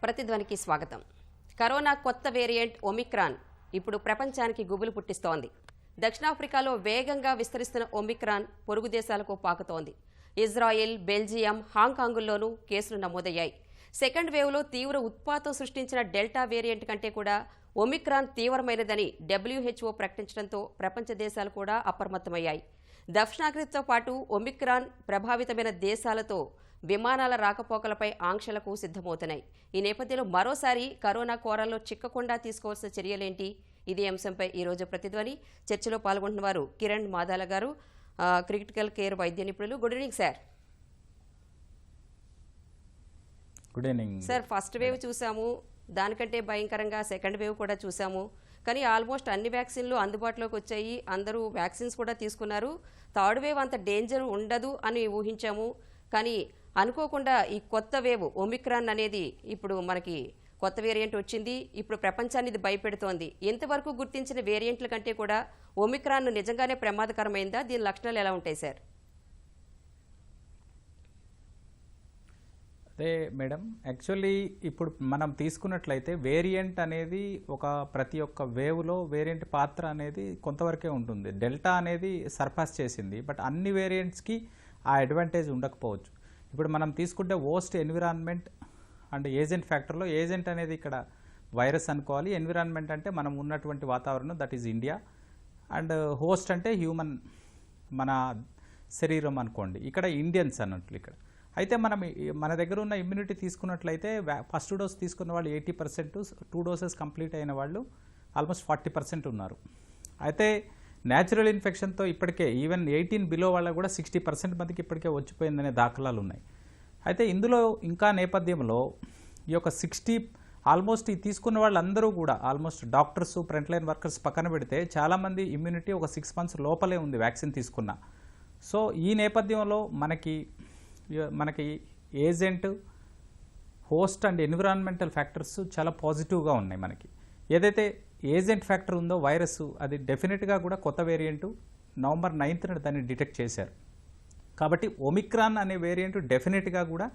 ప్రతిధ్వనికి స్వాగతం. కరోనా కొత్త variant Omicron ఇప్పుడు ప్రపంచానికి గుబులు పుట్టిస్తోంది. దక్షిణాఫ్రికాలో వేగంగా విస్తరిస్తున్న ఒమిక్రాన్ పొరుగు దేశాలకు పాకుతోంది. ఇజ్రాయెల్, బెల్జియం, హాంకాంగ్ల్లోనూ కేసులు నమోదయ్యాయి. సెకండ్ వేవ్లో తీవ్ర ఉత్పాతం సృష్టించిన డెల్టా వేరియంట్ కంటే కూడా ఒమిక్రాన్ తీవ్రమైనదని WHO ప్రకటించడంతో ప్రపంచ దేశాలు కూడా అప్రమత్తమయ్యాయి. దక్షిణాఫ్రికాతో పాటు ఒమిక్రాన్ ప్రభావితమైన దేశాలతో విమానాల రాకపోకలపై ఆంక్షలకు సిద్ధమవుతున్నాయి. ఈ నేపథ్యంలో మరోసారి కరోనా కోరల్లో చిక్కకుండా తీసుకోవాల్సిన చర్యలేంటి? ఇదే అంశంపై ఈరోజు ప్రతిధ్వని చర్చలో పాల్గొంటున్న వారు కిరణ్ మాదాల గారు, క్రిటికల్ కేర్ వైద్య నిపుణులు. Good evening sir. Good evening sir. First wave చూసాము, దానికంటే భయంకరంగా సెకండ్ వేవ్ కూడా చూసాము. కానీ ఆల్మోస్ట్ అన్ని వ్యాక్సిన్లు అందుబాటులోకి వచ్చాయి, అందరూ వ్యాక్సిన్స్ కూడా తీసుకున్నారు. థర్డ్ వేవ్ అంత డేంజర్ ఉండదు అని ఊహించాము. కానీ అనుకోకుండా ఈ కొత్త వేవ్ ఒమిక్రాన్ అనేది ఇప్పుడు మనకి కొత్త వేరియంట్ వచ్చింది. ఇప్పుడు ప్రపంచాన్ని ఇది భయపెడుతోంది. ఎంతవరకు గుర్తించిన వేరియంట్ల కంటే కూడా ఒమిక్రాన్ నిజంగానే ప్రమాదకరమైందా? దీని లక్షణాలు ఎలా ఉంటాయి సార్? అదే మేడం, యాక్చువల్లీ ఇప్పుడు మనం తీసుకున్నట్లయితే వేరియంట్ అనేది ప్రతి ఒక్క వేవ్లో వేరియంట్ పాత్ర అనేది కొంతవరకే ఉంటుంది. డెల్టా అనేది సర్పాస్ చేసింది, బట్ అన్ని వేరియంట్స్కి ఆ అడ్వాంటేజ్ ఉండకపోవచ్చు. ఇప్పుడు మనం తీసుకుంటే హోస్ట్, ఎన్విరాన్మెంట్ అండ్ ఏజెంట్ ఫ్యాక్టర్లో ఏజెంట్ అనేది ఇక్కడ వైరస్ అనుకోవాలి. ఎన్విరాన్మెంట్ అంటే మనం ఉన్నటువంటి వాతావరణం, that is India. And host అంటే హ్యూమన్, మన శరీరం అనుకోండి. ఇక్కడ ఇండియన్స్ అన్నట్లు ఇక్కడ. అయితే మన దగ్గర ఉన్న ఇమ్యూనిటీ తీసుకున్నట్లయితే ఫస్ట్ డోస్ తీసుకున్న వాళ్ళు 80%, 2 డోసెస్ కంప్లీట్ అయిన వాళ్ళు ఆల్మోస్ట్ 40% ఉన్నారు. అయితే న్యాచురల్ ఇన్ఫెక్షన్తో ఇప్పటికే ఈవెన్ 18 బిలో వాళ్ళకు కూడా 60% మందికి ఇప్పటికే వచ్చిపోయిందనే దాఖలాలు ఉన్నాయి. అయితే ఇందులో ఇంకా నేపథ్యంలో ఈ యొక్క 60 ఆల్మోస్ట్ ఈ తీసుకున్న వాళ్ళందరూ కూడా almost doctors, front line workers పక్కన పెడితే చాలామంది ఇమ్యూనిటీ ఒక 6 months లోపలే ఉంది వ్యాక్సిన్ తీసుకున్న. సో ఈ నేపథ్యంలో మనకి agent, host and environmental factors చాలా పాజిటివ్గా ఉన్నాయి. మనకి ఏదైతే ఏజెంట్ ఫ్యాక్టర్ ఉందో వైరస్, అది డెఫినెట్గా కూడా కొత్త వేరియంట్ November 9th దాన్ని డిటెక్ట్ చేశారు. కాబట్టి ఒమిక్రాన్ అనే వేరియంట్ డెఫినెట్గా కూడా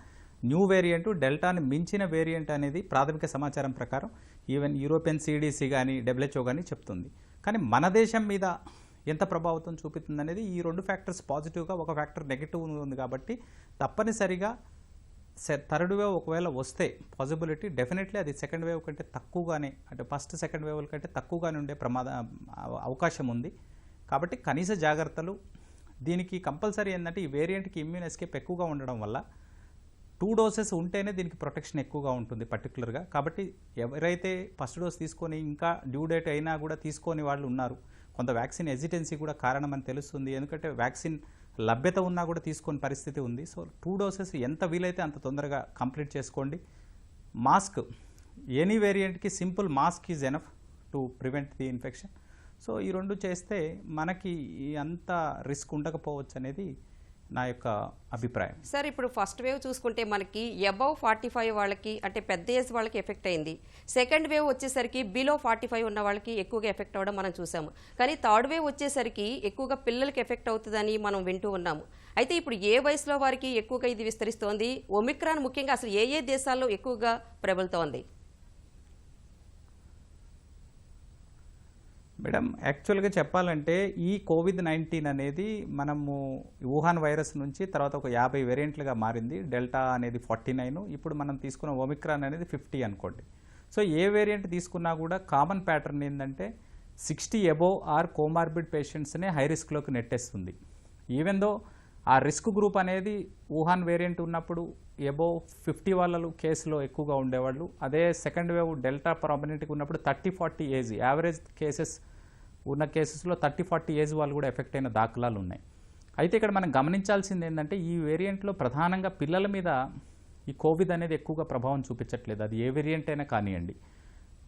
న్యూ వేరియంట్, డెల్టాని మించిన వేరియంట్ అనేది ప్రాథమిక సమాచారం ప్రకారం ఈవెన్ యూరోపియన్ CDC కానీ WHO కానీ చెప్తుంది. కానీ మన దేశం మీద ఎంత ప్రభావితం చూపుతుంది అనేది ఈ 2 ఫ్యాక్టర్స్ పాజిటివ్గా, ఒక ఫ్యాక్టర్ నెగిటివ్ ఉంది. కాబట్టి తప్పనిసరిగా థర్డ్ వేవ్ ఒకవేళ వస్తే పాసిబిలిటీ డెఫినెట్లీ అది సెకండ్ వేవ్ కంటే తక్కువగానే, అంటే ఫస్ట్ సెకండ్ వేవ్ కంటే తక్కువగానే ఉండే అవకాశం ఉంది. కాబట్టి కనీస జాగ్రత్తలు దీనికి కంపల్సరీ ఏంటంటే ఈ వేరియంట్కి ఇమ్యూన్ ఎస్కేప్ ఎక్కువగా ఉండడం వల్ల 2 డోసెస్ ఉంటేనే దీనికి ప్రొటెక్షన్ ఎక్కువగా ఉంటుంది పర్టికులర్గా. కాబట్టి ఎవరైతే ఫస్ట్ డోస్ తీసుకొని ఇంకా డ్యూ డేట్ అయినా కూడా తీసుకొని వాళ్ళు ఉన్నారు, కొంత వ్యాక్సిన్ హెజిటెన్సీ కూడా కారణమని తెలుస్తుంది. ఎందుకంటే వ్యాక్సిన్ లభ్యత ఉన్నా కూడా తీసుకొని పరిస్థితి ఉంది. సో 2 డోసెస్ ఎంత వీలైతే అంత తొందరగా కంప్లీట్ చేసుకోండి. మాస్క్, ఎనీ వేరియంట్కి simple mask is enough to prevent the infection. So ఈ 2 చేస్తే మనకి అంత రిస్క్ ఉండకపోవచ్చు అనేది నా యొక్క అభిప్రాయం. సార్, ఇప్పుడు ఫస్ట్ వేవ్ చూసుకుంటే మనకి అబవ్ 45 వాళ్ళకి, అంటే పెద్ద ఏజ్ వాళ్ళకి ఎఫెక్ట్ అయింది. సెకండ్ వేవ్ వచ్చేసరికి బిలో 45 ఉన్న వాళ్ళకి ఎక్కువగా ఎఫెక్ట్ అవ్వడం మనం చూసాము. కానీ థర్డ్ వేవ్ వచ్చేసరికి ఎక్కువగా పిల్లలకి ఎఫెక్ట్ అవుతుందని మనం వింటూ ఉన్నాము. అయితే ఇప్పుడు ఏ వయసులో వారికి ఎక్కువగా ఇది విస్తరిస్తోంది? ఒమిక్రాన్ ముఖ్యంగా అసలు ఏ దేశాల్లో ఎక్కువగా ప్రబలుతోంది? మేడం, యాక్చువల్గా చెప్పాలంటే ఈ COVID-19 అనేది మనము వుహాన్ వైరస్ నుంచి తర్వాత ఒక 50 వేరియంట్లుగా మారింది. డెల్టా అనేది 49, ఇప్పుడు మనం తీసుకున్న ఒమిక్రాన్ అనేది 50 అనుకోండి. సో ఏ వేరియంట్ తీసుకున్నా కూడా కామన్ ప్యాటర్న్ ఏంటంటే 60 అబోవ్ ఆర్ కోమార్బిడ్ పేషెంట్స్నే హై రిస్క్లోకి నెట్టేస్తుంది. ఈవెన్ దో ఆ రిస్క్ గ్రూప్ అనేది వుహాన్ వేరియంట్ ఉన్నప్పుడు అబోవ్ 50 వాళ్ళ కేసులో ఎక్కువగా ఉండేవాళ్ళు. అదే సెకండ్ వేవ్ డెల్టా ప్రామినెంట్గా ఉన్నప్పుడు 30-40 ఏజ్ యావరేజ్ కేసెస్ ఉన్న కేసెస్లో 30-40 ఏజ్ వాళ్ళు కూడా ఎఫెక్ట్ అయిన దాఖలాలు ఉన్నాయి. అయితే ఇక్కడ మనం గమనించాల్సింది ఏంటంటే ఈ వేరియంట్లో ప్రధానంగా పిల్లల మీద ఈ కోవిడ్ అనేది ఎక్కువగా ప్రభావం చూపించట్లేదు, అది ఏ వేరియంట్ అయినా కానివ్వండి.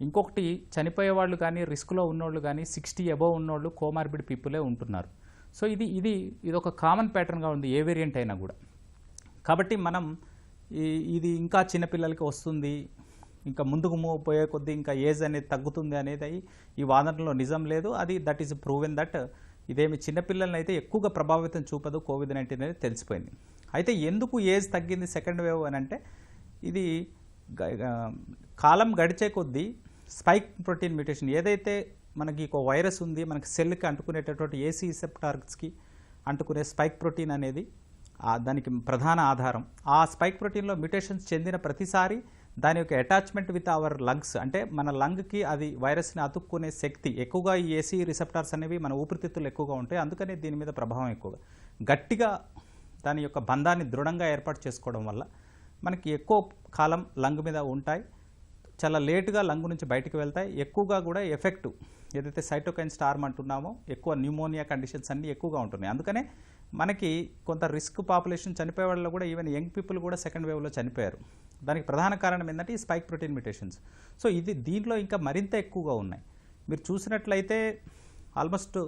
ఇంకొకటి, చనిపోయే వాళ్ళు కానీ రిస్క్లో ఉన్నోళ్ళు కానీ 60 అబోవ్ ఉన్నోళ్ళు కోమార్బిడ్ పీపులే ఉంటున్నారు. సో ఇది ఒక కామన్ ప్యాటర్న్గా ఉంది ఏ వేరియంట్ అయినా కూడా. కాబట్టి మనం ఇది ఇంకా చిన్నపిల్లలకి వస్తుంది, ఇంకా ముందుకు పోయే కొద్దీ ఇంకా ఏజ్ అనేది తగ్గుతుంది అనేది ఈ వాదనలో నిజం లేదు. దట్ ఈస్ ప్రూవెన్ దట్ ఇదేమి చిన్నపిల్లల్ని అయితే ఎక్కువగా ప్రభావితం చూపదు COVID-19 అనేది తెలిసిపోయింది. అయితే ఎందుకు ఏజ్ తగ్గింది సెకండ్ వేవ్ అని అంటే ఇది కాలం గడిచే కొద్దీ స్పైక్ ప్రోటీన్ మ్యూటేషన్ ఏదైతే మనకి ఒక వైరస్ ఉంది, మనకి సెల్కి అంటుకునేటటువంటి ఏసీ రిసెప్టార్స్కి అంటుకునే స్పైక్ ప్రోటీన్ అనేది దానికి ప్రధాన ఆధారం. ఆ స్పైక్ ప్రోటీన్లో మ్యూటేషన్స్ చెందిన ప్రతిసారి దాని యొక్క అటాచ్మెంట్ విత్ అవర్ లంగ్స్, అంటే మన లంగ్కి అది వైరస్ని అతుక్కునే శక్తి ఎక్కువగా, ఈ ఏసీ రిసెప్టార్స్ అనేవి మన ఊపిరితిత్తులు ఎక్కువగా ఉంటాయి. అందుకనే దీని మీద ప్రభావం ఎక్కువగా గట్టిగా దాని యొక్క బంధాన్ని దృఢంగా ఏర్పాటు చేసుకోవడం వల్ల మనకి ఎక్కువ కాలం లంగ్ మీద ఉంటాయి, చాలా లేటుగా లంగ్ నుంచి బయటకు వెళ్తాయి. ఎక్కువగా కూడా ఎఫెక్ట్ ఏదైతే సైటోకైన్ స్టార్మ్ అంటున్నామో, ఎక్కువ న్యూమోనియా కండిషన్స్ అన్నీ ఎక్కువగా ఉంటున్నాయి. అందుకనే మనకి కొంత రిస్క్ పాపులేషన్ చనిపోయే వాళ్ళు కూడా, ఈవెన్ యంగ్ పీపుల్ కూడా సెకండ్ వేవ్లో చనిపోయారు. దానికి ప్రధాన కారణం ఏంటంటే ఈ స్పైక్ ప్రోటీన్ మ్యూటేషన్స్. సో దీంట్లో ఇంకా మరింత ఎక్కువగా ఉన్నాయి. మీరు చూసినట్లయితే ఆల్మోస్ట్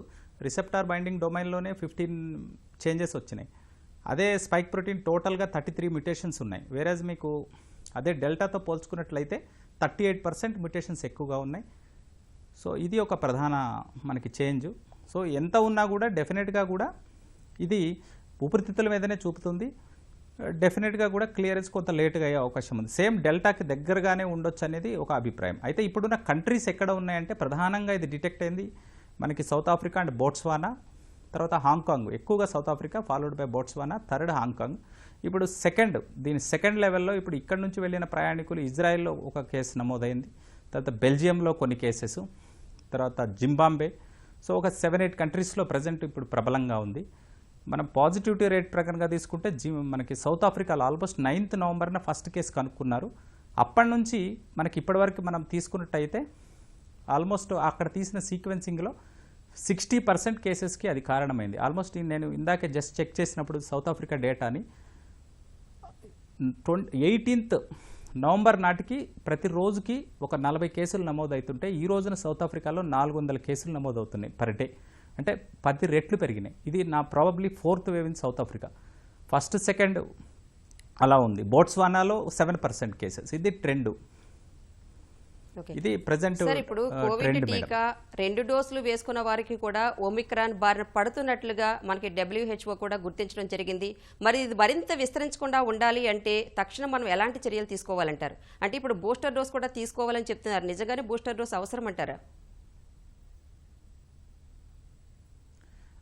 రిసెప్టార్ బైండింగ్ డొమైన్లోనే 15 చేంజెస్ వచ్చినాయి. అదే స్పైక్ ప్రోటీన్ టోటల్గా 33 మ్యూటేషన్స్ ఉన్నాయి. వేరేజ్ మీకు అదే డెల్టాతో పోల్చుకున్నట్లయితే 38% మ్యూటేషన్స్ ఎక్కువగా ఉన్నాయి. సో ఇది ఒక ప్రధాన మనకి చేంజ్. సో ఎంత ఉన్నా కూడా డెఫినెట్గా కూడా ఇది ఊపిరితిత్తుల మీదనే చూపుతుంది. డెఫినెట్గా కూడా క్లియరెన్స్ కొంత లేట్గా అయ్యే అవకాశం ఉంది. సేమ్ డెల్టాకి దగ్గరగానే ఉండొచ్చు అనేది ఒక అభిప్రాయం. అయితే ఇప్పుడున్న కంట్రీస్ ఎక్కడ ఉన్నాయంటే ప్రధానంగా ఇది డిటెక్ట్ అయింది మనకి సౌత్ ఆఫ్రికా అండ్ బోట్స్వానా, తర్వాత హాంకాంగ్. ఎక్కువగా south Africa, followed by Botswana, third Hong Kong. ఇప్పుడు దీని సెకండ్ లెవెల్లో ఇప్పుడు ఇక్కడ నుంచి వెళ్ళిన ప్రయాణికులు ఇజ్రాయెల్లో ఒక కేసు నమోదైంది, తర్వాత బెల్జియంలో కొన్ని కేసెస్, తర్వాత జింబాంబే. సో ఒక 7-8 కంట్రీస్లో ప్రజెంట్ ఇప్పుడు ప్రబలంగా ఉంది. మనం పాజిటివిటీ రేట్ ప్రకారంగా తీసుకుంటే మనకి సౌత్ ఆఫ్రికాలో ఆల్మోస్ట్ 9th నవంబర్న ఫస్ట్ కేసు కనుక్కున్నారు. అప్పటి నుంచి మనకి ఇప్పటివరకు మనం తీసుకున్నట్టయితే ఆల్మోస్ట్ అక్కడ తీసిన సీక్వెన్సింగ్లో 60% కేసెస్కి అది కారణమైంది. ఆల్మోస్ట్ నేను ఇందాకే జస్ట్ చెక్ చేసినప్పుడు సౌత్ ఆఫ్రికా డేటాని 18th నవంబర్ నాటికి ప్రతిరోజుకి ఒక 40 కేసులు నమోదవుతుంటే ఈ రోజున సౌత్ ఆఫ్రికాలో 400 కేసులు నమోదవుతున్నాయి పర్ డే. అంటే 10 రెట్లు పెరిగినాయి. ఇది నా probably 4th wave in south Africa. First second అలా ఉంది. బోట్స్వానాలో 7% కేసెస్. ఇది ట్రెండ్. ఇది ప్రెజెంట్ సార్, ఇప్పుడు కోవిడ్ టీకా 2 డోసులు వేసుకున్న వారికి కూడా ఒమిక్రాన్ బారిన పడుతున్నట్లుగా మనకి WHO కూడా గుర్తించడం జరిగింది. మరి ఇది మరింత విస్తరించకుండా ఉండాలి అంటే తక్షణం మనం ఎలాంటి చర్యలు తీసుకోవాలంటారు? అంటే ఇప్పుడు బూస్టర్ డోస్ కూడా తీసుకోవాలని చెప్తున్నారు. నిజంగానే బూస్టర్ డోస్ అవసరం అంటారా?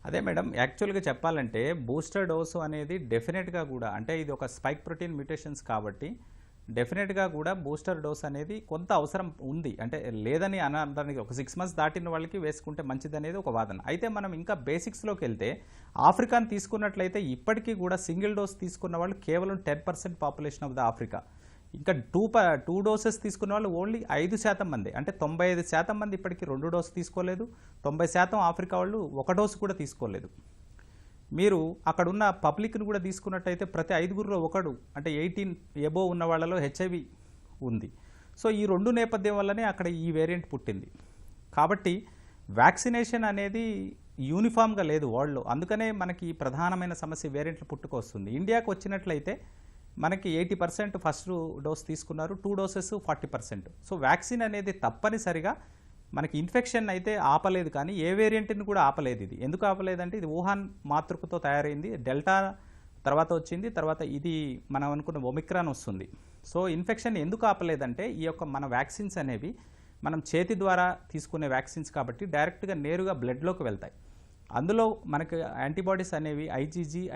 అదే మేడం, యాక్చువల్గా చెప్పాలంటే బూస్టర్ డోసు అనేది డెఫినెట్గా కూడా, అంటే ఇది ఒక స్పైక్ ప్రోటీన్ మ్యూటేషన్స్ కాబట్టి డెఫినెట్గా కూడా బూస్టర్ డోస్ అనేది కొంత అవసరం ఉంది. అంటే లేదని అనడానికి, ఒక 6 months దాటిన వాళ్ళకి వేసుకుంటే మంచిది అనేది ఒక వాదన. అయితే మనం ఇంకా బేసిక్స్లోకి వెళ్తే ఆఫ్రికాను తీసుకున్నట్లయితే ఇప్పటికీ కూడా సింగిల్ డోస్ తీసుకున్న వాళ్ళు కేవలం 10% పాపులేషన్ ఆఫ్ ద ఆఫ్రికా. ఇంకా 2 డోసెస్ తీసుకున్న వాళ్ళు ఓన్లీ 5% మంది. అంటే 95% మంది ఇప్పటికీ 2 డోసు తీసుకోలేదు. 90% ఆఫ్రికా వాళ్ళు 1 డోసు కూడా తీసుకోలేదు. మీరు అక్కడ ఉన్న పబ్లిక్ను కూడా తీసుకున్నట్టయితే ప్రతి 5గురిలో ఒకడు, అంటే 18 ఎబోవ్ ఉన్న వాళ్ళలో HIV ఉంది. సో ఈ 2 నేపథ్యం వల్లనే అక్కడ ఈ వేరియంట్ పుట్టింది. కాబట్టి వ్యాక్సినేషన్ అనేది యూనిఫామ్గా లేదు వరల్డ్లో. అందుకనే మనకి ప్రధానమైన సమస్య వేరియంట్లు పుట్టుకొస్తుంది. ఇండియాకు వచ్చినట్లయితే మనకి 80% ఫస్ట్ డోస్ తీసుకున్నారు, 2 డోసెస్ 40%. సో వ్యాక్సిన్ అనేది తప్పనిసరిగా మనకి ఇన్ఫెక్షన్ అయితే ఆపలేదు, కానీ ఏ వేరియంట్ని కూడా ఆపలేదు. ఇది ఎందుకు ఆపలేదంటే ఇది వుహాన్ మాతృకతో తయారైంది, డెల్టా తర్వాత వచ్చింది, తర్వాత ఇది మనం అనుకున్న ఒమిక్రాన్ వస్తుంది. సో ఇన్ఫెక్షన్ ఎందుకు ఆపలేదంటే ఈ యొక్క మన వ్యాక్సిన్స్ అనేవి మనం చేతి ద్వారా తీసుకునే వ్యాక్సిన్స్ కాబట్టి డైరెక్ట్గా నేరుగా బ్లడ్లోకి వెళ్తాయి. అందులో మనకి యాంటీబాడీస్ అనేవి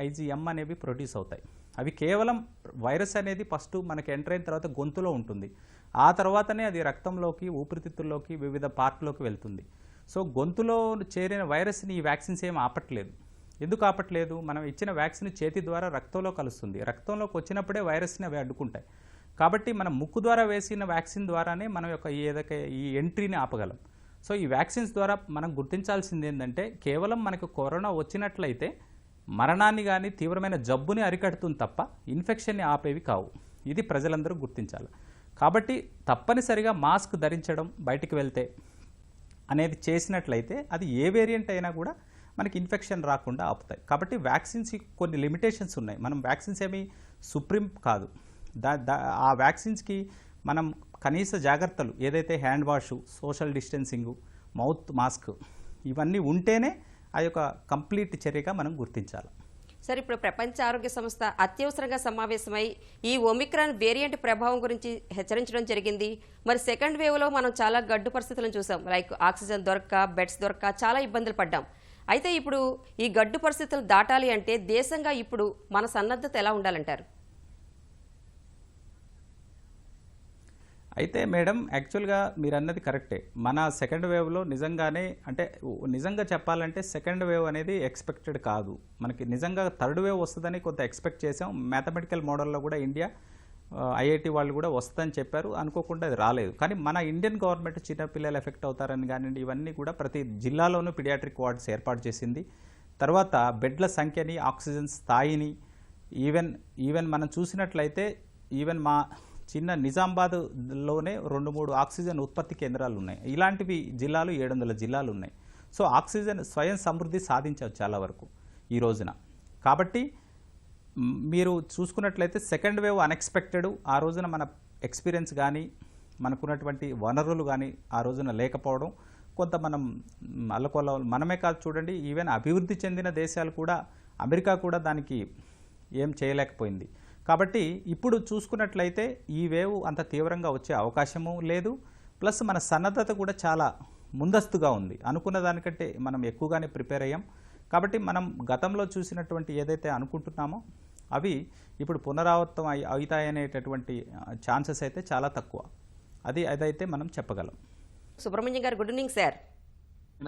IgM అనేవి ప్రొడ్యూస్ అవుతాయి. అవి కేవలం వైరస్ అనేది ఫస్ట్ మనకి ఎంటర్ అయిన తర్వాత గొంతులో ఉంటుంది, ఆ తర్వాతనే అది రక్తంలోకి, ఊపిరితిత్తుల్లోకి, వివిధ పార్ట్లోకి వెళ్తుంది. సో గొంతులో చేరిన వైరస్ని ఈ వ్యాక్సిన్స్ ఏం ఆపట్లేదు. ఎందుకు ఆపట్లేదు? మనం ఇచ్చిన వ్యాక్సిన్ చేతి ద్వారా రక్తంలో కలుస్తుంది, రక్తంలోకి వచ్చినప్పుడే వైరస్ని అవి అడ్డుకుంటాయి. కాబట్టి మనం ముక్కు ద్వారా వేసిన వ్యాక్సిన్ ద్వారానే మనం యొక్క ఏదైతే ఈ ఎంట్రీని ఆపగలం. సో ఈ వ్యాక్సిన్స్ ద్వారా మనం గుర్తించాల్సింది ఏంటంటే కేవలం మనకు కరోనా వచ్చినట్లయితే మరణాన్ని కానీ తీవ్రమైన జబ్బుని అరికడుతుంది తప్ప ఇన్ఫెక్షన్ని ఆపేవి కావు. ఇది ప్రజలందరూ గుర్తించాలి. కాబట్టి తప్పనిసరిగా మాస్క్ ధరించడం బయటికి వెళ్తే అనేది చేసినట్లయితే అది ఏ వేరియంట్ అయినా కూడా మనకి ఇన్ఫెక్షన్ రాకుండా ఆపుతాయి. కాబట్టి వ్యాక్సిన్స్ కొన్ని లిమిటేషన్స్ ఉన్నాయి. మనం వ్యాక్సిన్స్ ఏమీ సుప్రీం కాదు. ఆ వ్యాక్సిన్స్కి మనం కనీస జాగ్రత్తలు ఏదైతే hand wash, social distancing, mouth mask ఇవన్నీ ఉంటేనే ఆ యొక్క కంప్లీట్ చర్యగా మనం గుర్తించాలి. సార్, ఇప్పుడు ప్రపంచ ఆరోగ్య సంస్థ అత్యవసరంగా సమావేశమై ఈ ఒమిక్రాన్ వేరియంట్ ప్రభావం గురించి హెచ్చరించడం జరిగింది. మరి సెకండ్ వేవ్లో మనం చాలా గడ్డు పరిస్థితులను చూసాం. లైక్ ఆక్సిజన్ దొరక్క, బెడ్స్ దొరక్క చాలా ఇబ్బందులు పడ్డాం. అయితే ఇప్పుడు ఈ గడ్డు పరిస్థితులు దాటాలి అంటే దేశంగా ఇప్పుడు మన సన్నద్ధత ఎలా ఉండాలంటారు? అయితే మేడం, యాక్చువల్గా మీరు అన్నది కరెక్టే. మన సెకండ్ వేవ్లో నిజంగానే, అంటే నిజంగా చెప్పాలంటే సెకండ్ వేవ్ అనేది ఎక్స్పెక్టెడ్ కాదు. మనకి నిజంగా థర్డ్ వేవ్ వస్తుందని కొంత ఎక్స్పెక్ట్ చేసాం. మ్యాథమెటికల్ మోడల్లో కూడా ఇండియా, ఐఐటి వాళ్ళు కూడా వస్తుందని చెప్పారు. అనుకోకుండా అది రాలేదు. కానీ మన ఇండియన్ గవర్నమెంట్ చిన్నపిల్లలు ఎఫెక్ట్ అవుతారని కానివ్వండి, ఇవన్నీ కూడా ప్రతి జిల్లాలోనూ పిడియాట్రిక్ వార్డ్స్ ఏర్పాటు చేసింది. తర్వాత బెడ్ల సంఖ్యని, ఆక్సిజన్ స్థాయిని, ఈవెన్ మనం చూసినట్లయితే ఈవెన్ మా చిన్న నిజామాబాద్లోనే 2-3 ఆక్సిజన్ ఉత్పత్తి కేంద్రాలు ఉన్నాయి. ఇలాంటివి జిల్లాలు 700 జిల్లాలు ఉన్నాయి. సో ఆక్సిజన్ స్వయం సమృద్ధి సాధించవచ్చు చాలా వరకు ఈ రోజున. కాబట్టి మీరు చూసుకున్నట్లయితే సెకండ్ వేవ్ అన్ఎక్స్పెక్టెడ్. ఆ రోజున మన ఎక్స్పీరియన్స్ కానీ, మనకున్నటువంటి వనరులు కానీ ఆ రోజున లేకపోవడం, కొంత మనం అల్లకొల్ల, మనమే కాదు చూడండి, ఈవెన్ అభివృద్ధి చెందిన దేశాలు కూడా, అమెరికా కూడా దానికి ఏం చేయలేకపోయింది. కాబట్టి ఇప్పుడు చూసుకున్నట్లయితే ఈ వేవ్ అంత తీవ్రంగా వచ్చే అవకాశము లేదు. ప్లస్ మన సన్నద్ధత కూడా చాలా ముందస్తుగా ఉంది. అనుకున్న దానికంటే మనం ఎక్కువగానే ప్రిపేర్ అయ్యాం. కాబట్టి మనం గతంలో చూసినటువంటి ఏదైతే అనుకుంటున్నామో అవి ఇప్పుడు పునరావృతం అవుతాయనేటటువంటి ఛాన్సెస్ అయితే చాలా తక్కువ. అదైతే మనం చెప్పగలం. సుబ్రహ్మణ్యం గారు, గుడ్ ఈవినింగ్ సార్.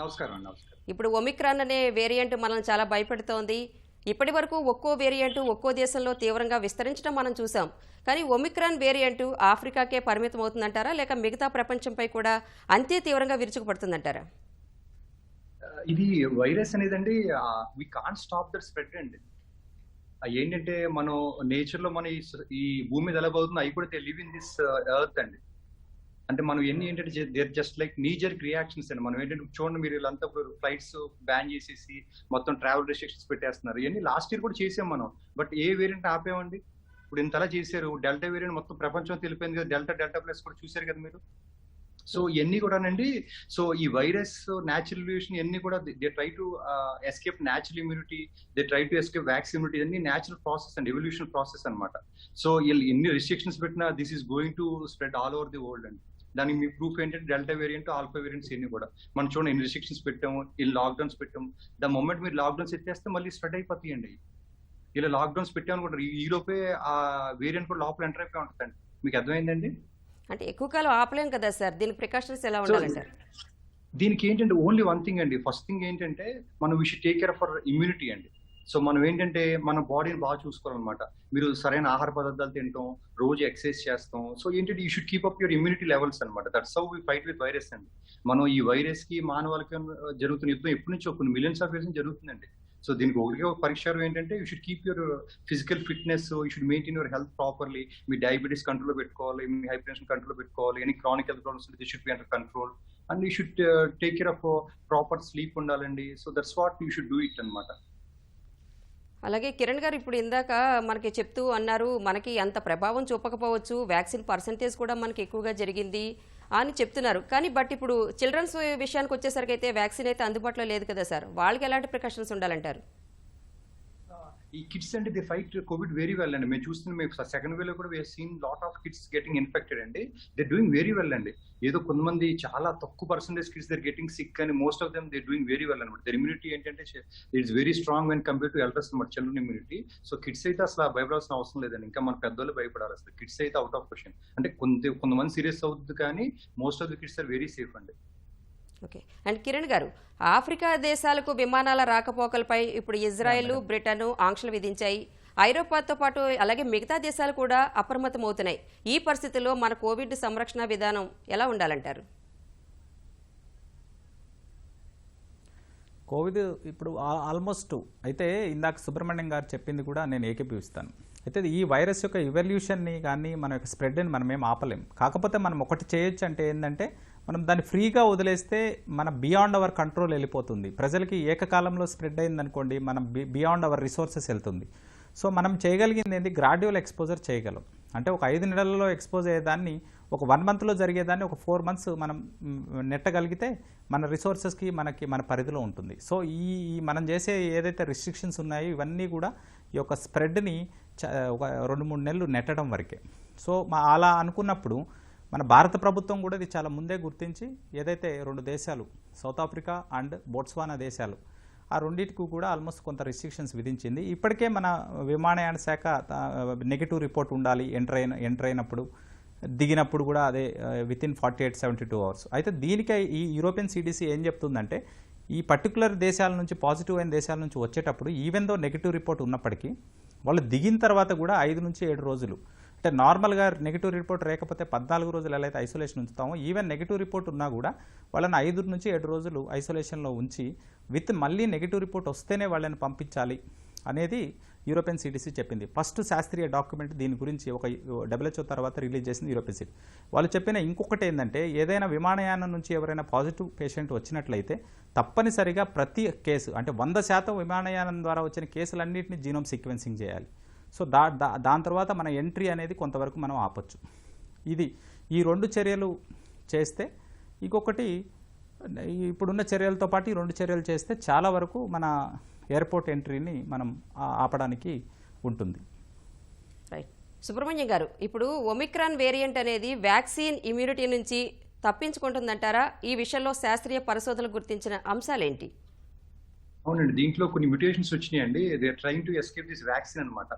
నమస్కారం. ఇప్పుడు ఒమిక్రాన్ అనే వేరియంట్ మనల్ని చాలా భయపెడుతోంది. ఇప్పటి వరకు ఒక్కో వేరియంట్ ఒక్కో దేశంలో తీవ్రంగా విస్తరించడం మనం చూసాం. కానీ ఒమిక్రాన్ వేరియంట్ ఆఫ్రికాకే పరిమితం అవుతుందంటారా, లేక మిగతా ప్రపంచంపై కూడా అంతే తీవ్రంగా విరుచుకుపడుతుందంటారా? ఇది వైరస్ అనేదండి, we can't stop that spread అండి. ఏంటంటే మనం నేచర్ లో మన ఈ భూమి మీద ఎలా అవుతుంది, అవి కూడా లివ్ ఇన్ దిస్ ఎర్త్ అండి. అంటే మనం ఏంటంటే there just like knee jerk reactions అండి. మనం ఏంటంటే చూడండి, మీరు వీళ్ళంతా ఫ్లైట్స్ బ్యాన్ చేసేసి మొత్తం ట్రావెల్ రెస్ట్రిక్షన్స్ పెట్టేస్తున్నారు. ఇవన్నీ లాస్ట్ ఇయర్ కూడా చేసాం మనం. బట్ ఏ వేరియంట్ ఆపేమండి? ఇప్పుడు ఇంతలా చేశారు. డెల్టా వేరియంట్ మొత్తం ప్రపంచం తెలిపోయింది కదా. డెల్టా ప్లస్ కూడా చూసారు కదా మీరు. సో ఇవన్నీ కూడానండి, సో ఈ వైరస్ న్యాచురల్ ఎవల్యూషన్ ఇవన్నీ కూడా they try to escape natural immunity, they try to escape vaccine immunity. ఇవన్నీ natural process and evolution process అనమాట. సో వీళ్ళు ఎన్ని రెస్ట్రిక్షన్స్ పెట్టినా this is going to spread all over the world అండి. దానికి మీ ప్రూఫ్ ఏంటంటే డెల్టా వేరియంట్, ఆల్ఫా వేరియంట్స్ ఇవన్నీ కూడా మనం చూడండి, ఎన్ని రెస్ట్రిక్షన్స్ పెట్టాము, ఇల్లు లాక్డౌన్స్ పెట్టాము. ద మొమెంట్ మీరు లాక్డౌన్స్ ఎత్తేస్తే మళ్ళీ స్ప్రెడ్ అయిపోతాయండి. ఇలా లాక్డౌన్స్ పెట్టాము కూడా ఈ లోపే ఆ వేరియంట్ కూడా లోపల ఎంటర్ అయిపోయి ఉంటుందండి. మీకు అర్థమైందండి? అంటే ఎక్కువ కాలం ఆపలేం కదా సార్, దీని ప్రికాషన్స్ ఎలా ఉండాలంటారు? దీనికి ఏంటంటే ఓన్లీ వన్ థింగ్ అండి. ఫస్ట్ థింగ్ ఏంటంటే మనం we should take care of our immunity అండి. సో మనం ఏంటంటే మన బాడీని బాగా చూసుకోవాలన్నమాట. మీరు సరైన ఆహార పదార్థాలు తింటాం, రోజు ఎక్సర్సైజ్ చేస్తాం. సో ఏంటంటే you should keep up your immunity levels అనమాట. That's how we fight with virus అండి. మనం ఈ వైరస్ కి మానవాళికి జరుగుతున్న యుద్ధం ఎప్పటి నుంచో కొన్ని మిలియన్స్ ఆఫ్ ఇయర్స్ జరుగుతుందండి. సో దీనికి ఒకటిగా ఒక పరిష్కారం ఏంటంటే you should keep your physical fitness, you should maintain your health properly. మీ డయాబెటీస్ కంట్రోల్లో పెట్టుకోవాలి, మీ హైపర్టెన్షన్ కంట్రోల్లో పెట్టుకోవాలి, any chronic health problems this should be under control. And you should take care of proper sleep ఉండాలండి. So that's what you should do it అనమాట. అలాగే కిరణ్ గారు, ఇప్పుడు ఇందాక మనకి చెప్తూ అన్నారు, మనకి అంత ప్రభావం చూపకపోవచ్చు, వ్యాక్సిన్ పర్సంటేజ్ కూడా మనకి ఎక్కువగా జరిగింది అని చెప్తున్నారు. కానీ బట్ ఇప్పుడు చిల్డ్రన్స్ విషయానికి వచ్చేసరికి అయితే వ్యాక్సిన్ అయితే అందుబాటులో లేదు కదా సార్, వాళ్ళకి ఎలాంటి ప్రికాషన్స్ ఉండాలంటారు? ఈ కిడ్స్ అంటే they fight COVID very well అండి. మేము చూస్తున్నాం, మేము సెకండ్ వేవ్ లో కూడా we are seen lot of kids getting infected అండి. దే డూయింగ్ వెరీ వెల్ అండి. ఏదో కొంతమంది చాలా తక్కువ percentage kids there getting sick, అని most of them they doing very well అనమాట. దర్ ఇమ్యూనిటీ ఏంటంటే it's very strong when compare to elders అనమాట, చిల్డ్రన్ ఇమ్యూనిటీ. సో కిడ్స్ అయితే అసలు భయపడాల్సిన అవసరం లేదండి. ఇంకా మన పెద్దోళ్ళు భయపడాలి. అసలు కిడ్స్ అయితే అవుట్ ఆఫ్ క్వశ్చన్. అంటే కొంతమంది సీరియస్ అవుతుంది, కానీ most of the kids are very safe అండి. ఓకే. అండ్ కిరణ్ గారు, ఆఫ్రికా దేశాలకు విమానాల రాకపోకలపై ఇప్పుడు ఇజ్రాయెల్, బ్రిటన్ ఆంక్షలు విధించాయి. ఐరోపాతో పాటు అలాగే మిగతా దేశాలు కూడా అప్రమత్తం అవుతున్నాయి. ఈ పరిస్థితుల్లో మన కోవిడ్ సంరక్షణ విధానం ఎలా ఉండాలంటారు? కోవిడ్ ఇప్పుడు ఆల్మోస్ట్ అయితే ఇందాక సుబ్రహ్మణ్యం గారు చెప్పింది కూడా నేను ఏకీభవిస్తాను. అయితే ఈ వైరస్ యొక్క ఇవల్యూషన్ని కానీ మన యొక్క స్ప్రెడ్ని మనం ఏం ఆపలేం. కాకపోతే మనం ఒకటి చేయొచ్చు, అంటే ఏంటంటే మనం దాన్ని ఫ్రీగా వదిలేస్తే మన బియాండ్ అవర్ కంట్రోల్ వెళ్ళిపోతుంది. ప్రజలకి ఏకకాలంలో స్ప్రెడ్ అయిందనుకోండి, మనం బియాండ్ అవర్ రిసోర్సెస్ వెళ్తుంది. సో మనం చేయగలిగింది ఏంటి, గ్రాడ్యువల్ ఎక్స్పోజర్ చేయగలం. అంటే ఒక 5 నెలల్లో ఎక్స్పోజ్ అయ్యేదాన్ని ఒక 1 మంత్లో జరిగేదాన్ని ఒక 4 మంత్స్ మనం నెట్టగలిగితే మన రిసోర్సెస్కి మన పరిధిలో ఉంటుంది. సో ఈ మనం చేసే ఏదైతే రిస్ట్రిక్షన్స్ ఉన్నాయో ఇవన్నీ కూడా ఈ యొక్క స్ప్రెడ్ని ఒక 2-3 నెలలు నెట్టడం వరకే. సో అలా అనుకున్నప్పుడు మన భారత ప్రభుత్వం కూడా ఇది చాలా ముందే గుర్తించి ఏదైతే 2 దేశాలు సౌత్ ఆఫ్రికా అండ్ బోట్స్వానా దేశాలు ఆ రెండింటికి కూడా ఆల్మోస్ట్ కొంత రిస్ట్రిక్షన్స్ విధించింది. ఇప్పటికే మన విమానయాన శాఖ నెగిటివ్ రిపోర్ట్ ఉండాలి ఎంటర్ అయినప్పుడు, దిగినప్పుడు కూడా అదే వితిన్ 48-72 అవర్స్. అయితే దీనికై ఈ యూరోపియన్ సిడిసి ఏం చెప్తుందంటే ఈ పర్టికులర్ దేశాల నుంచి పాజిటివ్ అయిన దేశాల నుంచి వచ్చేటప్పుడు ఈవెన్ దో నెగిటివ్ రిపోర్ట్ ఉన్నప్పటికీ వాళ్ళు దిగిన తర్వాత కూడా 5 నుంచి 7 రోజులు, అంటే నార్మల్గా నెగిటివ్ రిపోర్ట్ లేకపోతే 14 రోజులు ఎలా అయితే ఐసోలేషన్ ఉంచుతామో ఈవెన్ నెగిటివ్ రిపోర్ట్ ఉన్నా కూడా వాళ్ళని 5 నుంచి 7 రోజులు ఐసోలేషన్లో ఉంచి మళ్ళీ నెగిటివ్ రిపోర్ట్ వస్తేనే వాళ్ళని పంపించాలి అనేది యూరోపియన్ సిడిసి చెప్పింది. ఫస్ట్ శాస్త్రీయ డాక్యుమెంట్ దీని గురించి ఒక WHO తర్వాత రిలీజ్ చేసింది యూరోపియన్ సిడి. వాళ్ళు చెప్పిన ఇంకొకటి ఏంటంటే ఏదైనా విమానయానం నుంచి ఎవరైనా పాజిటివ్ పేషెంట్ వచ్చినట్లయితే తప్పనిసరిగా ప్రతి కేసు అంటే 100% విమానయానం ద్వారా వచ్చిన కేసులన్నింటినీ జీనోమ్ సీక్వెన్సింగ్ చేయాలి. సో దాని తర్వాత మన ఎంట్రీ అనేది కొంతవరకు మనం ఆపొచ్చు. ఈ 2 చర్యలు చేస్తే ఇంకొకటి ఇప్పుడున్న చర్యలతో పాటు ఈ 2 చర్యలు చేస్తే చాలా వరకు మన ఎయిర్పోర్ట్ ఎంట్రీని మనం ఆపడానికి ఉంటుంది. రైట్. సుబ్రహ్మణ్యం గారు, ఇప్పుడు ఒమిక్రాన్ వేరియంట్ అనేది వ్యాక్సిన్ ఇమ్యూనిటీ నుంచి తప్పించుకుంటుందంటారా? ఈ విషయంలో శాస్త్రీయ పరిశోధనలు గుర్తించిన అంశాలేంటి? అవునండి, దీంట్లో కొన్ని మ్యూటేషన్స్ వచ్చినాయండి. They are trying to escape this vaccine అనమాట.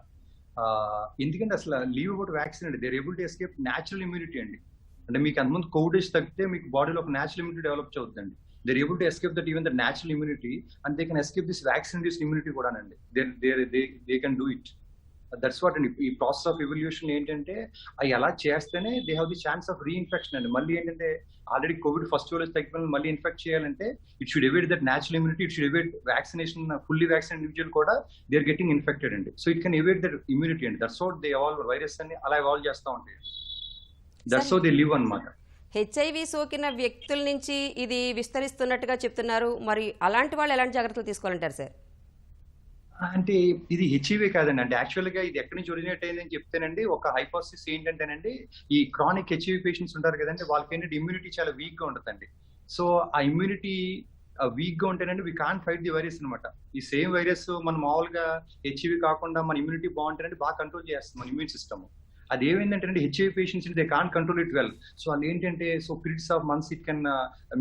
ఎందుకంటే అసలు లీవ్ అబౌట్ వ్యాక్సిన్ అండి, they are able to escape natural immunity అండి. అంటే మీకు అంతకుముందు కోవిడ్ వచ్చి తగ్గితే మీకు బాడీలో ఒక న్యాచురల్ ఇమ్యూనిటీ డెవలప్ అవుతుందండి. They are able to escape that even the natural immunity and they can escape this vaccine induced immunity కూడా అండి. They can do it. That's what అండి. ఈ ప్రాసెస్ ఆఫ్ ఎవల్యూషన్ ఏంటంటే అవి ఎలా చేస్తేనే they have the chance of reinfection అండి. మళ్ళీ ఏంటంటే ఆల్రెడీ కోవిడ్ ఫస్ట్ వేవ్ తగ్గిపోయిన మళ్ళీ ఇన్ఫెక్ట్ చేయాలంటే it should evade that natural immunity, it should evade vaccination. Fully vaccine individual కూడా దే ఆర్ గెటింగ్ ఇన్ఫెక్టెడ్ అండి. So it can evade that immunity అండి. That's what they evolve. Virus అన్ని అలా evolve చేస్తూ ఉంటాయి. దట్స్ హౌ దే లివ్ అన్నమాట. HIV సోకిన వ్యక్తుల నుంచి ఇది విస్తరిస్తున్నట్టుగా చెప్తున్నారు. మరి అలాంటి వాళ్ళు ఎలాంటి జాగ్రత్తలు తీసుకోవాలంటారు సార్? అంటే ఇది హెచ్ఐవీ కాదండి. అంటే యాక్చువల్ గా ఇది ఎక్కడి నుంచి ఒరిజినేట్ అయిందని చెప్తేనండి ఒక హైపోథసిస్ ఏంటంటేనండి ఈ క్రానిక్ హెచ్ఐవీ పేషెంట్స్ ఉంటారు కదండి, వాళ్ళకి ఏంటంటే ఇమ్యూనిటీ చాలా వీక్ గా ఉంటుందండి. సో ఆ ఇమ్యూనిటీ వీక్ గా ఉంటేనండి we can't fight the virus అనమాట. ఈ సేమ్ వైరస్ మన మామూలుగా హెచ్ఐవీ కాకుండా మన ఇమ్యూనిటీ బాగుంటేనండి బాగా కంట్రోల్ చేస్తుంది మన ఇమ్యూన్ సిస్టమ్. అది ఏమైందంటే HIV patients they can't control it well. So వాళ్ళు ఏంటంటే so periods of months it can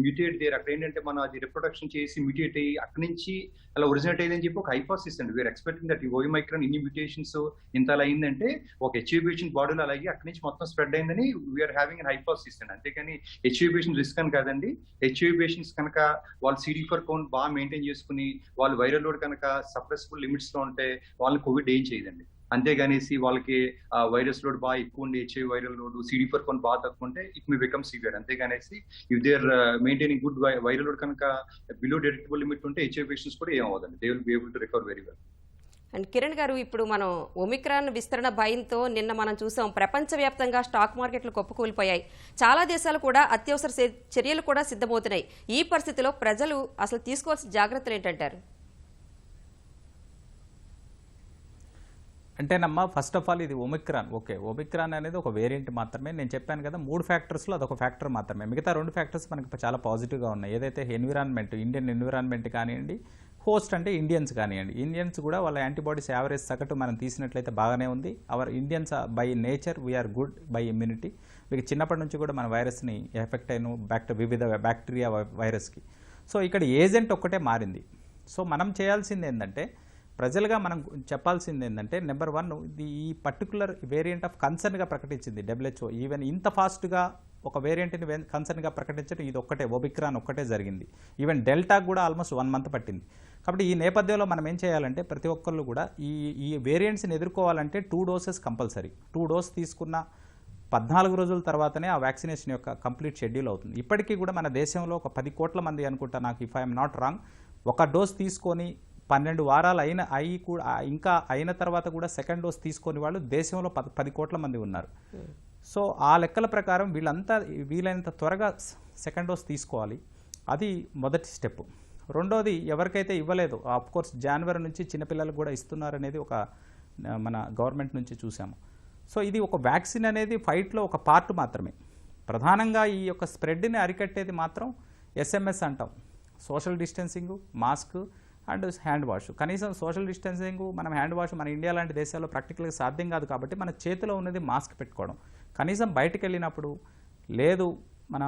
mutate there. అక్కడ ఏంటంటే మనం అది రిప్రొడక్షన్ చేసి మ్యూటేట్ అయ్యి అక్కడి నుంచి అలా ఒరిజినేట్ అయ్యిందని చెప్పి ఒక హైపోథసిస్ అండి. వీఆర్ ఎక్స్పెక్టింగ్ దట్ ఈ ఒమిక్రాన్ ఇన్ని మ్యూటేషన్స్ ఇంత అలా అయిందంటే ఒక హెచ్ఐవీ పేషెంట్ బాడీలో అలాగే అక్కడి నుంచి మొత్తం స్ప్రెడ్ అయిందని వీఆర్ హ్యావింగ్ అన్ హైపోథసిస్ అండి. అంతేకాని హెచ్ఐవీ పేషెంట్ రిస్క్ అని కాదండి. హెచ్ఐవీ పేషెంట్స్ కనుక వాళ్ళు CD4 కౌంట్ బాగా మెయింటైన్ చేసుకుని వాళ్ళు వైరల్ లోడ్ కనుక సప్రెసిబుల్ లిమిట్స్ లో ఉంటే వాళ్ళని కోవిడ్ ఏం చేయదండి. అంతేగానేసి వాళ్ళకి వైరస్ లోడ్ బాగా ఎక్కువ ఉండి HIV viral load CD4 count బాగా తక్కువ ఉంటే ఇట్ మే బికమ్ సివియర్. అంతేగానేసి if they are maintaining good viral load కనుక బిలో డిటెక్టబుల్ లిమిట్ ఉంటే హెచ్ఐవీ పేషెంట్స్ కూడా ఏం అవ్వదండి. They will be able to recover very well. And Kiran garu, ఇప్పుడు మనం ఒమిక్రాన్ విస్తరణ భయంతో నిన్న మనం చూసాం ప్రపంచవ్యాప్తంగా స్టాక్ మార్కెట్లు కుప్పకూలిపోయాయి. చాలా దేశాలు కూడా అత్యవసర చర్యలు కూడా సిద్ధమవుతున్నాయి. ఈ పరిస్థితిలో ప్రజలు అసలు తీసుకోవాల్సిన జాగ్రత్తలు ఏంటంటారు? అంటేనమ్మా ఫస్ట్ ఆఫ్ ఆల్ ఇది ఒమిక్రాన్. ఓకే, ఒమిక్రాన్ అనేది ఒక వేరియంట్ మాత్రమే. నేను చెప్పాను కదా 3 ఫ్యాక్టర్స్లో అదొక ఫ్యాక్టర్ మాత్రమే. మిగతా 2 ఫ్యాక్టర్స్ మనకి చాలా పాజిటివ్గా ఉన్నాయి. ఏదైతే ఎన్విరాన్మెంట్, ఇండియన్ ఎన్విరాన్మెంట్ కానివ్వండి, హోస్ట్ అంటే ఇండియన్స్ కానివ్వండి. ఇండియన్స్ కూడా వాళ్ళ యాంటీబాడీస్ యావరేజ్ సగటు మనం తీసినట్లయితే బాగానే ఉంది. Our Indians by nature we are good by immunity. మీకు చిన్నప్పటి నుంచి కూడా మన వైరస్ని ఎఫెక్ట్ అయిన వివిధ బ్యాక్టీరియా వైరస్కి. సో ఇక్కడ ఏజెంట్ ఒక్కటే మారింది. సో మనం చేయాల్సింది ఏంటంటే ప్రజలుగా మనం చెప్పాల్సింది ఏంటంటే నెంబర్ 1 ఈ పర్టికులర్ వేరియంట్ ఆఫ్ కన్సర్న్గా ప్రకటించింది WHO. ఈవెన్ ఇంత ఫాస్ట్గా ఒక వేరియంట్ని కన్సర్న్గా ప్రకటించడం ఇది ఒక్కటే, ఒమిక్రాన్ ఒక్కటే జరిగింది. ఈవెన్ డెల్టాకు కూడా ఆల్మోస్ట్ 1 మంత్ పట్టింది. కాబట్టి ఈ నేపథ్యంలో మనం ఏం చేయాలంటే ప్రతి ఒక్కళ్ళు కూడా ఈ వేరియంట్స్ని ఎదుర్కోవాలంటే 2 డోసెస్ కంపల్సరీ. 2 డోస్ తీసుకున్న 14 రోజుల తర్వాతనే ఆ వ్యాక్సినేషన్ యొక్క కంప్లీట్ షెడ్యూల్ అవుతుంది. ఇప్పటికీ కూడా మన దేశంలో ఒక 10 కోట్ల మంది అనుకుంటా, నాకు ఇఫ్ ఐఎమ్ నాట్ రాంగ్, ఒక డోస్ తీసుకొని 12 వారాలు ఇంకా అయిన తర్వాత కూడా సెకండ్ డోస్ తీసుకొని వాళ్ళు దేశంలో 10 కోట్ల మంది ఉన్నారు. సో ఆ లెక్కల ప్రకారం వీళ్ళంతా వీలైనంత త్వరగా సెకండ్ డోస్ తీసుకోవాలి. అది మొదటి స్టెప్. రెండోది ఎవరికైతే ఇవ్వలేదో ఆఫ్కోర్స్ జనవరి నుంచి చిన్నపిల్లలకు కూడా ఇస్తున్నారనేది ఒక మన గవర్నమెంట్ నుంచి చూసాము. సో ఇది ఒక వ్యాక్సిన్ అనేది ఫైట్లో ఒక పార్ట్ మాత్రమే. ప్రధానంగా ఈ యొక్క స్ప్రెడ్ని అరికట్టేది మాత్రం SMS అంటాం, social distancing, mask and hand wash. కనీసం సోషల్ డిస్టెన్సింగ్, మనం హ్యాండ్ వాష్ మన ఇండియా లాంటి దేశాల్లో ప్రాక్టికల్గా సాధ్యం కాదు కాబట్టి మన చేతిలో ఉన్నది మాస్క్ పెట్టుకోవడం. కనీసం బయటకు వెళ్ళినప్పుడు లేదు మన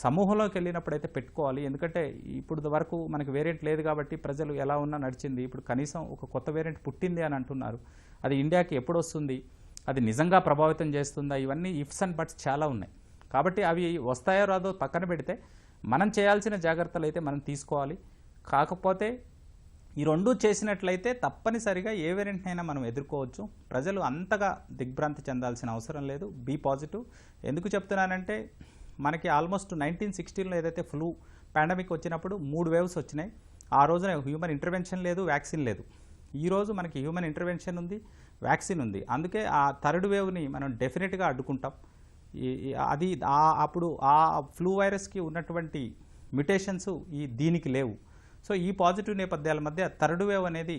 సమూహంలోకి వెళ్ళినప్పుడు అయితే పెట్టుకోవాలి. ఎందుకంటే ఇప్పుడు వరకు మనకి వేరియంట్ లేదు కాబట్టి ప్రజలు ఎలా ఉన్నా నడిచింది. ఇప్పుడు కనీసం ఒక కొత్త వేరియంట్ పుట్టింది అని అంటున్నారు. అది ఇండియాకి ఎప్పుడు వస్తుంది, అది నిజంగా ప్రభావితం చేస్తుందా, ఇవన్నీ ఇఫ్స్ అండ్ బట్స్ చాలా ఉన్నాయి. కాబట్టి అవి వస్తాయో రాదో పక్కన పెడితే మనం చేయాల్సిన జాగ్రత్తలు అయితే మనం తీసుకోవాలి. కాకపోతే ఈ రెండూ చేసినట్లయితే తప్పనిసరిగా ఏ వేరియంట్ అయినా మనం ఎదుర్కోవచ్చు. ప్రజలు అంతగా దిగ్భ్రాంతి చెందాల్సిన అవసరం లేదు. Be positive. ఎందుకు చెప్తున్నానంటే మనకి ఆల్మోస్ట్ 1960లో ఏదైతే ఫ్లూ పాండమిక్ వచ్చినప్పుడు 3 వేవ్స్ వచ్చినాయి. ఆ రోజున హ్యూమన్ ఇంటర్వెన్షన్ లేదు, వ్యాక్సిన్ లేదు. ఈరోజు మనకి హ్యూమన్ ఇంటర్వెన్షన్ ఉంది, వ్యాక్సిన్ ఉంది. అందుకే ఆ థర్డ్ వేవ్ని మనం డెఫినెట్గా అడ్డుకుంటాం. అది అప్పుడు ఆ ఫ్లూ వైరస్కి ఉన్నటువంటి మ్యుటేషన్స్ దీనికి లేవు. సో ఈ పాజిటివ్ నేపథ్యాల మధ్య థర్డ్ వేవ్ అనేది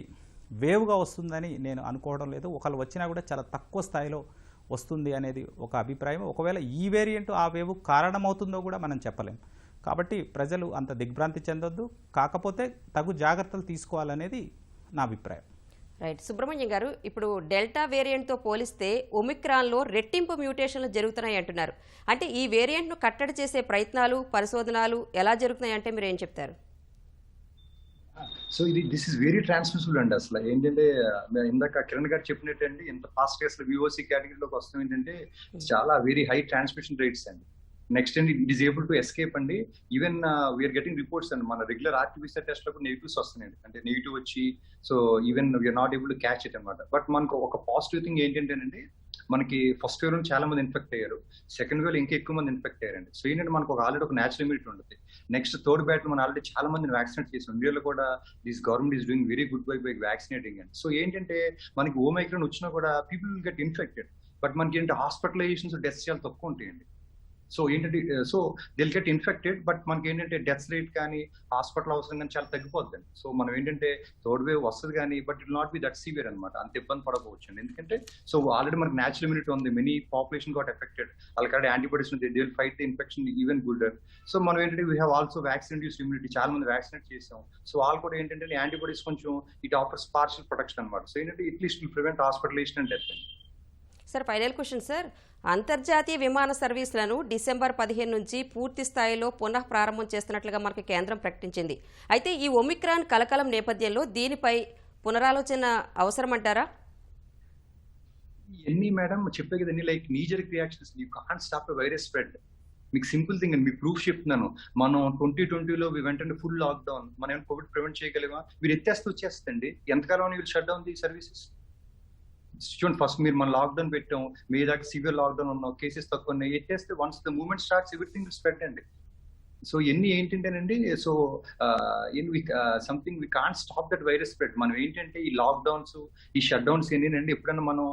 వేవ్గా వస్తుందని నేను అనుకోవడం లేదు. ఒకళ్ళు వచ్చినా కూడా చాలా తక్కువ స్థాయిలో వస్తుంది అనేది ఒక అభిప్రాయం. ఒకవేళ ఈ వేరియంట్ ఆ వేవ్ కారణమవుతుందో కూడా మనం చెప్పలేం. కాబట్టి ప్రజలు అంత దిగ్భ్రాంతి చెందొద్దు, కాకపోతే తగు జాగ్రత్తలు తీసుకోవాలనేది నా అభిప్రాయం. రైట్. సుబ్రహ్మణ్యం గారు, ఇప్పుడు డెల్టా వేరియంట్తో పోలిస్తే ఒమిక్రాన్లో రెట్టింపు మ్యూటేషన్లు జరుగుతున్నాయి అంటున్నారు. అంటే ఈ వేరియంట్ను కట్టడి చేసే ప్రయత్నాలు, పరిశోధనలు ఎలా జరుగుతున్నాయి అంటే మీరు ఏం చెప్తారు? So this is very transmissible అండి. అసలు ఏంటంటే ఇందాక కిరణ్ గారు చెప్పినట్టండి, ఎంత ఫాస్ట్ గా అసలు VOC కేటగిరీలోకి వస్తాం ఏంటంటే చాలా వెరీ హై ట్రాన్స్మిషన్ రేట్స్ అండి. నెక్స్ట్ అండి it is able to escape అండి. ఈవెన్ వీఆర్ గెటింగ్ రిపోర్ట్స్ అండి, మన రెగ్యులర్ RT-PCR టెస్ట్ లో నెగిటివ్స్ వస్తున్నాయండి. అంటే నెగిటివ్ వచ్చి so even we are not able to catch it అనమాట. బట్ మనకు ఒక పాజిటివ్ థింగ్ ఏంటంటేనండి, మనకి ఫస్ట్ వేవ్ లో చాలా మంది ఇన్ఫెక్ట్ అయ్యారు, సెకండ్ వేవ్ లో ఇంకా ఎక్కువ మంది ఇన్ఫెక్ట్ అయ్యారండి. సో ఏంటంటే మనకు ఆల్రెడీ ఒక నేచురల్ ఇమ్యూనిటీ ఉంటుంది. నెక్స్ట్ థర్డ్ బ్యాట్ మనం ఆల్రెడీ చాలా మందిని వ్యాక్సినేట్ చేసాం. ఇండియాలో కూడా this government is doing very good bye vaccinating అండి. సో ఏంటంటే మనకి ఓమైక్రాన్ వచ్చినా కూడా people will get infected, but మనకి ఏంటంటే హాస్పిటలైజేషన్స్ డెత్స్ చాలా తక్కువ ఉంటాయండి. సో ఏంటంటే so they'll get infected, but మనకి ఏంటంటే డెత్ రేట్ కానీ హాస్పిటల్ అవసరం కానీ చాలా తగ్గిపోద్దండి. సో మనం ఏంటంటే థర్డ్ వేవ్ వస్తుంది కానీ but it not be that severe అనమాట, అంత ఇబ్బంది పడకపోవచ్చు అండి. ఎందుకంటే సో ఆల్రెడీ మనకి నేచురల్ ఇమ్యూనిటీ ఉంది, మెనీ పాపులేషన్ గాట్ ఎఫెక్టెడ్, వాళ్ళకి యాంటీబాడీస్ ఉంది, they will fight the infection even gooder. So మనం ఏంటంటే we have also vaccine induced immunity, చాలా మంది వ్యాక్సినేట్ చేసాం. సో వాళ్ళు కూడా ఏంటంటే యాంటీబాడీస్ కొంచెం ఇట్ ఆఫర్స్ పార్షియల్ ప్రొటెక్షన్ అనమాట. సో ఏంటంటే atleast will prevent hospitalization and death అండి. Sir, final question sir. అంతర్జాతీయ విమాన సర్వీసులను డిసెంబర్ 15 నుంచి పూర్తి స్థాయిలో పునః ప్రారంభం చేస్తున్నట్లుగా మనకి కేంద్రం ప్రకటించింది. అయితే ఈ ఒమిక్రాన్ కలకలం నేపథ్యంలో దీనిపై పునరాలోచన అవసరమంటారా? ఎన్ని మేడం చెప్పే కదండి, like knee jerk reactions, you can't stop a virus spread. మీకు సింపుల్ థింగ్ అండి, మీకు ప్రూఫ్ చెప్తున్నాను. మనం 2020లో వెంటనే ఫుల్ లాక్డౌన్, మనం ఏమైనా కోవిడ్ ప్రివెంట్ చేయగలిగా? మీరు ఎత్తేస్తే వచ్చేస్తుంది. ఎంతకాలం వీళ్ళు షట్ డౌన్ ది సర్వీసెస్? చూడండి, ఫస్ట్ మీరు మనం లాక్డౌన్ పెట్టాం, మీ దాకా సివియర్ లాక్డౌన్ ఉన్నాం, కేసెస్ తక్కువ ఉన్నాయి, ఎత్తేస్తే once the movement starts everything will spread అండి. సో ఎన్ని ఏంటంటేనండి, so something we can't stop that virus spread. మనం ఏంటంటే ఈ లాక్డౌన్స్, ఈ షట్ డౌన్స్ ఏంటంటే ఎప్పుడైనా మనం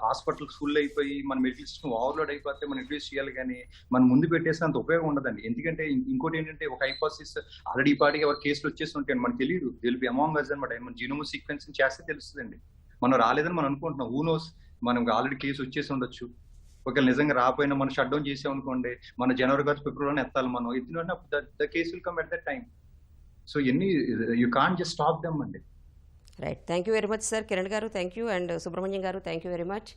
హాస్పిటల్స్ ఫుల్ అయిపోయి మన మెడికల్ సిస్టమ్ ఓవర్లోడ్ అయిపోతే మనం ఇంట్రడ్యూస్ చేయాలి, కానీ మనం ముందు పెట్టేసినంత ఉపయోగం ఉండదండి. ఎందుకంటే ఇంకోటి ఏంటంటే ఒక హైపోథసిస్ ఆల్రెడీ పార్టీగా ఎవరు కేసులు వచ్చేసి ఉంటాయి, మనకు తెలియదు, విల్ బి అమాంగ్ అస్ అనమాట. మన జీనోమ్ సీక్వెన్సింగ్ చేస్తే తెలుస్తుందండి. మనం రాలేదని మనం అనుకుంటున్నాం, హూ నోస్, మనకు ఆల్రెడీ కేసు వచ్చేసి ఉండొచ్చు. ఒకవేళ నిజంగా రాకపోయినా మనం షట్ డౌన్ చేసాం అనుకోండి, మన జనవరి కాదు ఫిబ్రవరిలోనే ఎత్తాలి మనం, ఎత్తిన the case will come at that time. So ఎన్ని you can't just stop them అండి. Right. Thank you very much sir. Kiran garu thank you, and Subrahmanyam garu thank you very much.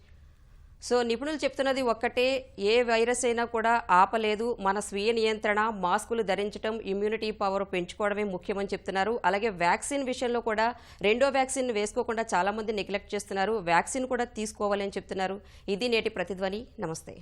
So నిపుణులు చెప్తున్నది ఒక్కటే, ఏ వైరస్ అయినా కూడా ఆపలేదు, మన స్వీయ నియంత్రణ, మాస్కులు ధరించడం, ఇమ్యూనిటీ పవర్ పెంచుకోవడమే ముఖ్యమని చెప్తున్నారు. అలాగే వ్యాక్సిన్ విషయంలో కూడా రెండో వ్యాక్సిన్ వేసుకోకుండా చాలామంది నెగ్లెక్ట్ చేస్తున్నారు, వ్యాక్సిన్ కూడా తీసుకోవాలని చెప్తున్నారు. ఇది నేటి ప్రతిధ్వని. నమస్తే.